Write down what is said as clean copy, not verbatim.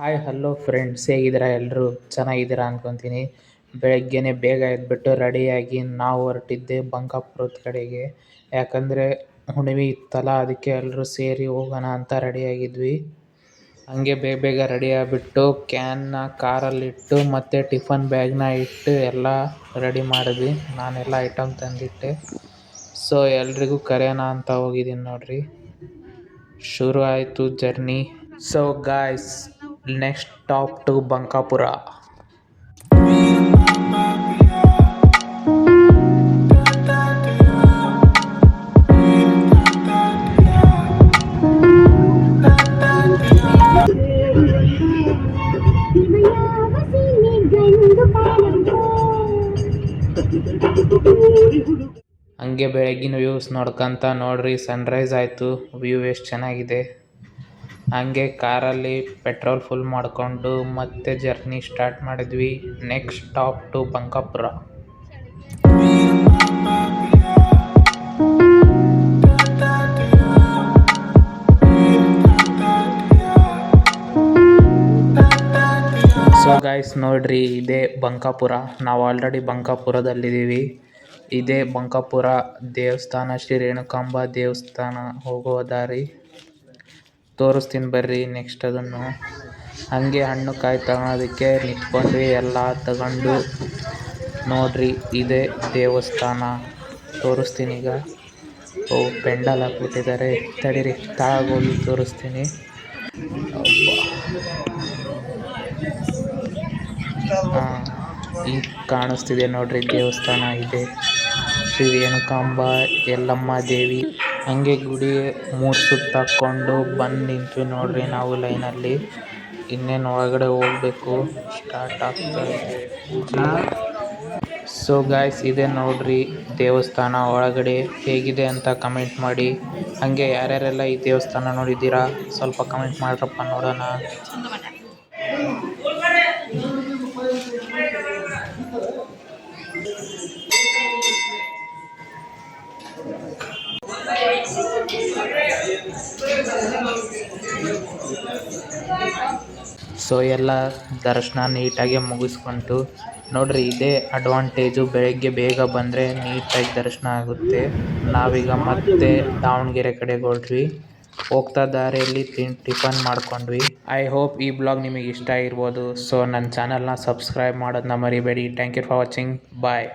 Hi hello friends, ಹೇಗಿದ್ದೀರಾ? ಎಲ್ಲರೂ ಚೆನ್ನಾಗಿದ್ದೀರಾ ಅಂದ್ಕೊತೀನಿ. ಬೆಳಗ್ಗೆನೇ ಬೇಗ ಎದ್ಬಿಟ್ಟು ರೆಡಿಯಾಗಿ ನಾವು ಹೊರಟಿದ್ದೆ ಬಂಕಾಪುರದ ಕಡೆಗೆ. ಯಾಕಂದರೆ ಹುಣ್ಣಿಮೆ ಇತ್ತಲ್ಲ, ಅದಕ್ಕೆ ಎಲ್ಲರೂ ಸೇರಿ ಹೋಗೋಣ ಅಂತ ರೆಡಿಯಾಗಿದ್ವಿ. ಹಂಗೆ ಬೇಗ ಬೇಗ ರೆಡಿಯಾಗಿಬಿಟ್ಟು ಕ್ಯಾನ್ನ ಕಾರಲ್ಲಿಟ್ಟು ಮತ್ತು ಟಿಫನ್ ಬ್ಯಾಗ್ನ ಇಟ್ಟು ಎಲ್ಲ ರೆಡಿ ಮಾಡಿದ್ವಿ. ನಾನೆಲ್ಲ ಐಟಮ್ ತಂದಿಟ್ಟೆ. ಸೊ ಎಲ್ರಿಗೂ ಕರೆಯೋಣ ಅಂತ ಹೋಗಿದ್ದೀನಿ ನೋಡ್ರಿ. ಶುರು ಆಯಿತು journey. So guys, next stop to Bankapura. ಹಂಗೆ ಬೆಳಗ್ಗಿನ ವ್ಯೂಸ್ ನೋಡ್ಕೊಂತ ನೋಡ್ರಿ, ಸನ್ರೈಸ್ ಆಯಿತು. ವ್ಯೂ ಎಷ್ಟು ಚೆನ್ನಾಗಿದೆ. ಹಂಗೆ ಕಾರಲ್ಲಿ ಪೆಟ್ರೋಲ್ ಫುಲ್ ಮಾಡಿಕೊಂಡು ಮತ್ತೆ ಜರ್ನಿ ಸ್ಟಾರ್ಟ್ ಮಾಡಿದ್ವಿ. Next stop to Bankapura. So guys ನೋಡ್ರಿ, ಇದೇ ಬಂಕಾಪುರ. ನಾವು ಆಲ್ರೆಡಿ ಬಂಕಾಪುರದಲ್ಲಿದ್ದೀವಿ. ಇದೇ ಬಂಕಾಪುರ ದೇವಸ್ಥಾನ, ಶ್ರೀ ರೇಣುಕಾಂಬ ದೇವಸ್ಥಾನ ಹೋಗೋ ದಾರಿ. ತೋರಿಸ್ತೀನಿ ಬರ್ರಿ ನೆಕ್ಸ್ಟ್ ಅದನ್ನು. ಹಾಗೆ ಹಣ್ಣು ಕಾಯಿ ತಗೊಳೋದಕ್ಕೆ ನಿಂತ್ಕೊಂಡ್ವಿ. ಎಲ್ಲ ತಗೊಂಡು ನೋಡ್ರಿ, ಇದೇ ದೇವಸ್ಥಾನ. ತೋರಿಸ್ತೀನಿ ಈಗ. ಪೆಂಡಲ್ ಹಾಕ್ಬಿಟ್ಟಿದ್ದಾರೆ, ತಡೀರಿ ಹೋಗಿ ತೋರಿಸ್ತೀನಿ. ಈಗ ಕಾಣಿಸ್ತಿದೆ ನೋಡ್ರಿ ದೇವಸ್ಥಾನ. ಇದೆ ಶ್ರೀ ರೇಣುಕಾಂಬ ಯಲ್ಲಮ್ಮ ದೇವಿ. ಹಂಗೆ ಗುಡಿ 3 ಸುತ್ತು ಹಾಕ್ಕೊಂಡು ಬಂದು ನಿಂತ್ವಿ ನೋಡ್ರಿ ನಾವು ಲೈನಲ್ಲಿ. ಇನ್ನೇನು ಒಳಗಡೆ ಹೋಗಬೇಕು, ಸ್ಟಾರ್ಟ್ ಆಗ್ತಾ ಇದೆ. ಸೊ ಗಾಯ್ಸ್, ಇದೆ ನೋಡ್ರಿ ದೇವಸ್ಥಾನ. ಒಳಗಡೆ ಹೇಗಿದೆ ಅಂತ ಕಮೆಂಟ್ ಮಾಡಿ. ಹಾಗೆ ಯಾರ್ಯಾರೆಲ್ಲ ಈ ದೇವಸ್ಥಾನ ನೋಡಿದ್ದೀರಾ ಸ್ವಲ್ಪ ಕಮೆಂಟ್ ಮಾಡ್ರಪ್ಪ, ನೋಡೋಣ. ಸೊ ಎಲ್ಲ ದರ್ಶನ ನೀಟಾಗಿ ಮುಗಿಸ್ಕೊಂಡು ನೋಡ್ರಿ, ಇದೇ ಅಡ್ವಾಂಟೇಜು. ಬೆಳಗ್ಗೆ ಬೇಗ ಬಂದರೆ ನೀಟಾಗಿ ದರ್ಶನ ಆಗುತ್ತೆ. ನಾವೀಗ ಮತ್ತೆ ದಾವಣಗೆರೆ ಕಡೆಗೆ ಹೊರಟ್ವಿ. ಹೋಗ್ತಾ ದಾರಿಯಲ್ಲಿ ಟಿಫನ್ ಮಾಡ್ಕೊಂಡ್ವಿ. ಐ ಹೋಪ್ ಈ ಬ್ಲಾಗ್ ನಿಮಗೆ ಇಷ್ಟ ಆಗಿರ್ಬೋದು. ಸೊ ನನ್ನ ಚಾನಲ್ನ ಸಬ್ಸ್ಕ್ರೈಬ್ ಮಾಡೋದನ್ನ ಮರಿಬೇಡಿ. Thank you for watching. Bye.